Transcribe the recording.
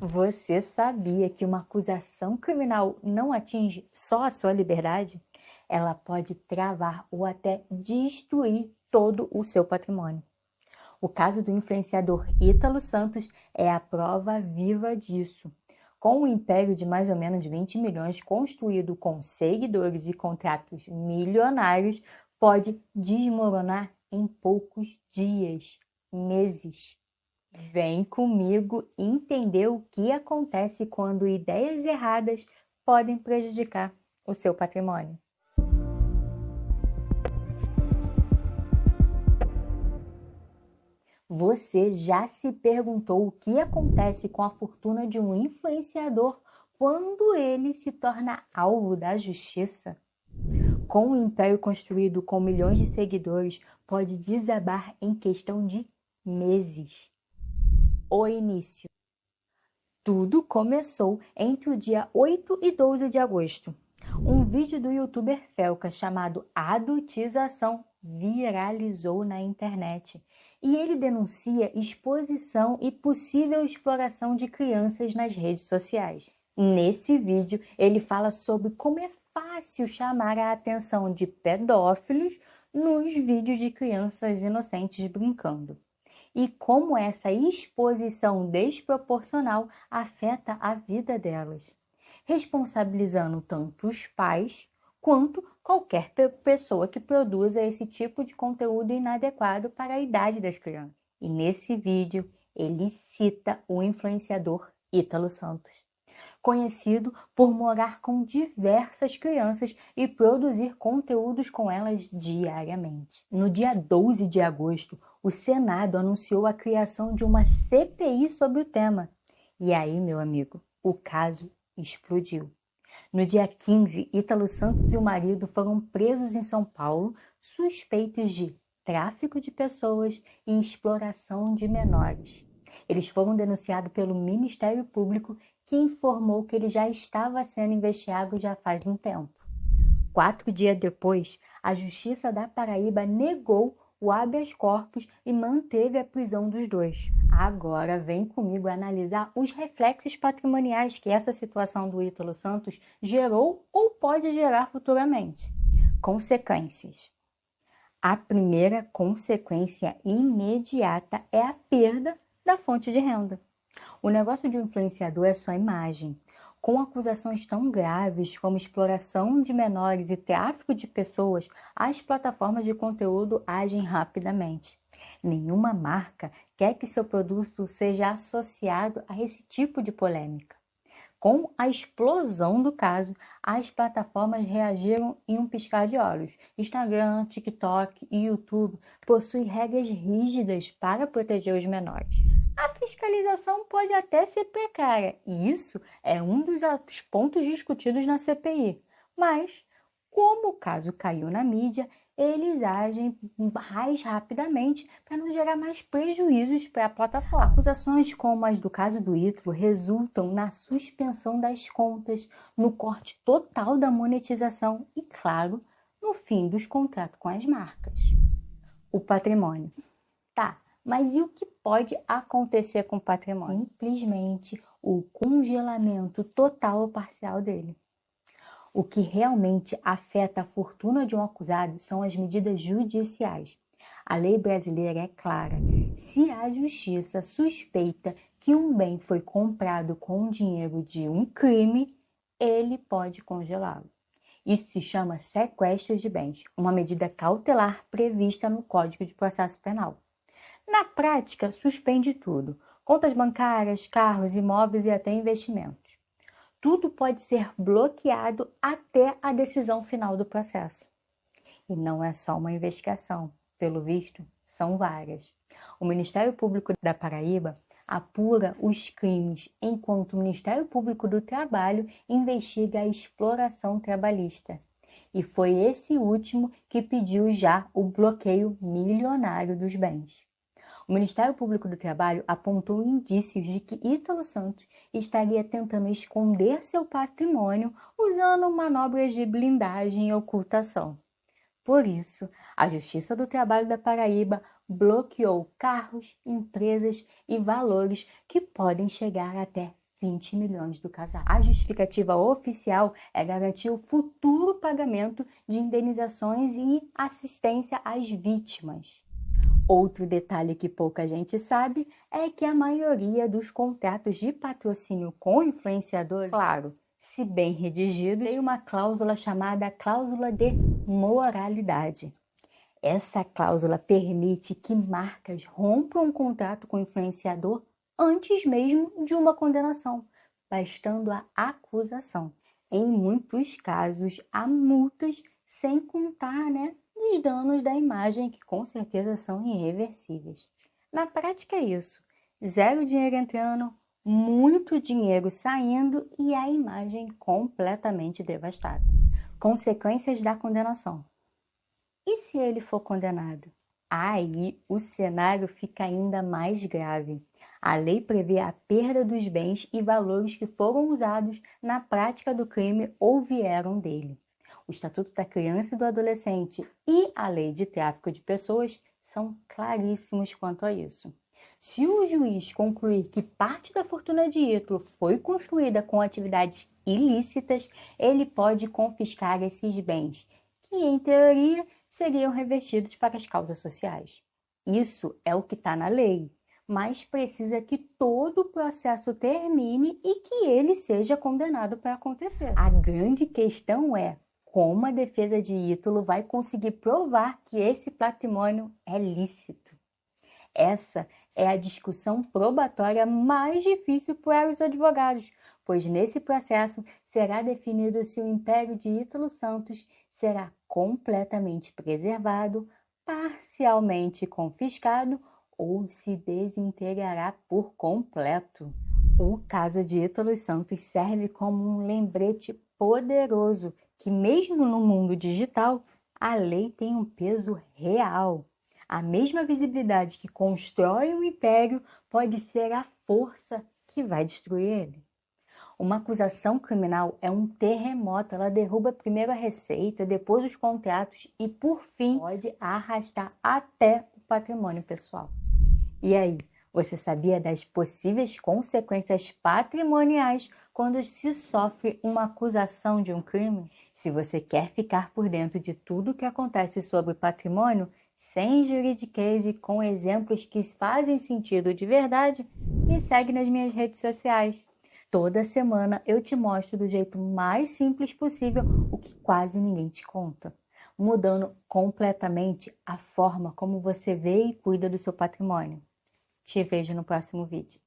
Você sabia que uma acusação criminal não atinge só a sua liberdade? Ela pode travar ou até destruir todo o seu patrimônio. O caso do influenciador Ítalo Santos é a prova viva disso. Com um império de mais ou menos 20 milhões construído com seguidores e contratos milionários, pode desmoronar em poucos dias, meses. Vem comigo entender o que acontece quando ideias erradas podem prejudicar o seu patrimônio. Você já se perguntou o que acontece com a fortuna de um influenciador quando ele se torna alvo da justiça? Com um império construído com milhões de seguidores, pode desabar em questão de meses. O início. Tudo começou entre o dia 8 e 12 de agosto. Um vídeo do youtuber Felca chamado Adultização viralizou na internet e ele denuncia exposição e possível exploração de crianças nas redes sociais. Nesse vídeo, ele fala sobre como é fácil chamar a atenção de pedófilos nos vídeos de crianças inocentes brincando. E como essa exposição desproporcional afeta a vida delas, responsabilizando tanto os pais quanto qualquer pessoa que produza esse tipo de conteúdo inadequado para a idade das crianças. E nesse vídeo, ele cita o influenciador Ítalo Santos, conhecido por morar com diversas crianças e produzir conteúdos com elas diariamente. No dia 12 de agosto, o Senado anunciou a criação de uma CPI sobre o tema. E aí, meu amigo, o caso explodiu. No dia 15, Ítalo Santos e o marido foram presos em São Paulo, suspeitos de tráfico de pessoas e exploração de menores. Eles foram denunciados pelo Ministério Público, que informou que ele já estava sendo investigado já faz um tempo. 4 dias depois, a Justiça da Paraíba negou o habeas corpus e manteve a prisão dos dois. Agora vem comigo analisar os reflexos patrimoniais que essa situação do Ítalo Santos gerou ou pode gerar futuramente. Consequências. A primeira consequência imediata é a perda da fonte de renda. O negócio de um influenciador é sua imagem. Com acusações tão graves como exploração de menores e tráfico de pessoas, as plataformas de conteúdo agem rapidamente. Nenhuma marca quer que seu produto seja associado a esse tipo de polêmica. Com a explosão do caso, as plataformas reagiram em um piscar de olhos. Instagram, TikTok e YouTube possuem regras rígidas para proteger os menores. A fiscalização pode até ser precária, e isso é um dos pontos discutidos na CPI. Mas, como o caso caiu na mídia, eles agem mais rapidamente para não gerar mais prejuízos para a plataforma. Acusações como as do caso do Ítalo resultam na suspensão das contas, no corte total da monetização e, claro, no fim dos contratos com as marcas. O patrimônio. Tá, mas e o que pode acontecer com o patrimônio? Simplesmente o congelamento total ou parcial dele. O que realmente afeta a fortuna de um acusado são as medidas judiciais. A lei brasileira é clara. Se a justiça suspeita que um bem foi comprado com o dinheiro de um crime, ele pode congelá-lo. Isso se chama sequestro de bens, uma medida cautelar prevista no Código de Processo Penal. Na prática, suspende tudo: contas bancárias, carros, imóveis e até investimentos. Tudo pode ser bloqueado até a decisão final do processo. E não é só uma investigação, pelo visto, são várias. O Ministério Público da Paraíba apura os crimes, enquanto o Ministério Público do Trabalho investiga a exploração trabalhista. E foi esse último que pediu já o bloqueio milionário dos bens. O Ministério Público do Trabalho apontou indícios de que Ítalo Santos estaria tentando esconder seu patrimônio usando manobras de blindagem e ocultação. Por isso, a Justiça do Trabalho da Paraíba bloqueou carros, empresas e valores que podem chegar até 20 milhões do casal. A justificativa oficial é garantir o futuro pagamento de indenizações e assistência às vítimas. Outro detalhe que pouca gente sabe é que a maioria dos contratos de patrocínio com influenciadores, claro, se bem redigidos, tem uma cláusula chamada cláusula de moralidade. Essa cláusula permite que marcas rompam um contrato com o influenciador antes mesmo de uma condenação, bastando a acusação. Em muitos casos, há multas sem contar, os danos da imagem, que com certeza são irreversíveis. Na prática é isso, zero dinheiro entrando, muito dinheiro saindo e a imagem completamente devastada. Consequências da condenação. E se ele for condenado? Aí o cenário fica ainda mais grave. A lei prevê a perda dos bens e valores que foram usados na prática do crime ou vieram dele. O Estatuto da Criança e do Adolescente e a Lei de Tráfico de Pessoas são claríssimos quanto a isso. Se o juiz concluir que parte da fortuna de Ítalo foi construída com atividades ilícitas, ele pode confiscar esses bens, que em teoria seriam revertidos para as causas sociais. Isso é o que está na lei, mas precisa que todo o processo termine e que ele seja condenado para acontecer. A grande questão é como a defesa de Ítalo vai conseguir provar que esse patrimônio é lícito. Essa é a discussão probatória mais difícil para os advogados, pois nesse processo será definido se o império de Ítalo Santos será completamente preservado, parcialmente confiscado ou se desintegrará por completo. O caso de Ítalo Santos serve como um lembrete poderoso que, mesmo no mundo digital, a lei tem um peso real. A mesma visibilidade que constrói um império pode ser a força que vai destruir ele. Uma acusação criminal é um terremoto, ela derruba primeiro a receita, depois os contratos e, por fim, pode arrastar até o patrimônio pessoal. E aí, você sabia das possíveis consequências patrimoniais quando se sofre uma acusação de um crime? Se você quer ficar por dentro de tudo o que acontece sobre patrimônio, sem juridiquês e com exemplos que fazem sentido de verdade, me segue nas minhas redes sociais. Toda semana eu te mostro do jeito mais simples possível o que quase ninguém te conta, mudando completamente a forma como você vê e cuida do seu patrimônio. Te vejo no próximo vídeo.